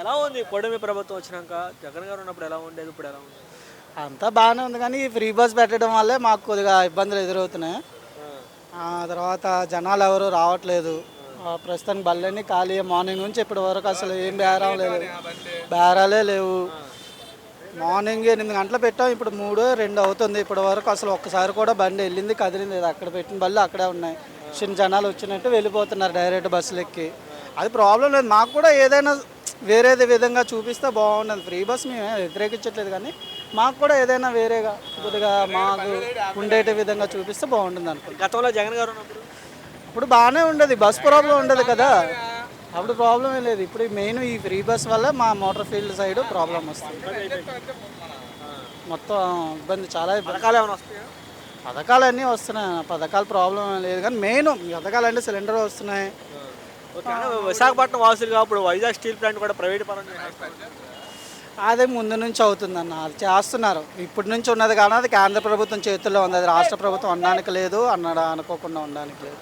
ఎలా ఉంది కూటమి ప్రభుత్వం వచ్చినాక? జగన్ గారు ఉన్నప్పుడు ఎలా ఉండేది? ఇప్పుడు ఎలా ఉంది? అంతా బాగానే ఉంది కానీ ఈ ఫ్రీ బస్ పెట్టడం వల్లే మాకు కొద్దిగా ఇబ్బందులు ఎదురవుతున్నాయి. ఆ తర్వాత జనాలు ఎవరు రావట్లేదు. ప్రస్తుతానికి బళ్ళన్నీ ఖాళీ. మార్నింగ్ నుంచి ఇప్పటి వరకు అసలు ఏం బేరం లేదు, బేరాలే లేవు. మార్నింగ్ 8 గంటలు పెట్టాం, ఇప్పుడు 3, 2 అవుతుంది. ఇప్పటి వరకు అసలు ఒక్కసారి కూడా బండి వెళ్ళింది కదిలింది లేదు. అక్కడ పెట్టిన బళ్ళు అక్కడే ఉన్నాయి. చిన్న జనాలు వచ్చినట్టు వెళ్ళిపోతున్నారు డైరెక్ట్ బస్సులు ఎక్కి. అది ప్రాబ్లం లేదు. మాకు కూడా ఏదైనా వేరేది విధంగా చూపిస్తే బాగుండదు. ఫ్రీ బస్ మేము వ్యతిరేకించట్లేదు కానీ మాకు కూడా ఏదైనా వేరేగా కొద్దిగా మాకు ఉండేటి విధంగా చూపిస్తే బాగుంటుంది అనుకుంటున్నాను. గతంలో జగన్ గారు ఉన్నప్పుడు ఇప్పుడు బాగానే ఉండదు, బస్ ప్రాబ్లం ఉండదు కదా, అప్పుడు ప్రాబ్లం ఏం లేదు. ఇప్పుడు మెయిన్ ఈ ఫ్రీ బస్ వల్ల మా మోటార్ ఫీల్డ్ సైడ్ ప్రాబ్లం వస్తుంది. మొత్తం ఇబ్బంది, చాలా ఇబ్బంది. పథకాలు ఏమైనా వస్తాయా? పథకాలు అన్నీ వస్తున్నాయి, పథకాల ప్రాబ్లం ఏం లేదు కానీ మెయిన్ పథకాలు అంటే సిలిండర్ వస్తున్నాయి. ఓకే. విశాఖపట్నం వాసులుగా ఇప్పుడు వైజాగ్ స్టీల్ ప్లాంట్ కూడా ప్రైవేట్ పరం చేసేస్తారు. అదే ముందు నుంచి అవుతుందన్న, అది చేస్తున్నారు. ఇప్పటి నుంచి ఉన్నది కానీ అది కేంద్ర ప్రభుత్వం చేతుల్లో ఉంది. అది రాష్ట్ర ప్రభుత్వం అనడానికి లేదు, అనుకోకుండా ఉండడానికి లేదు.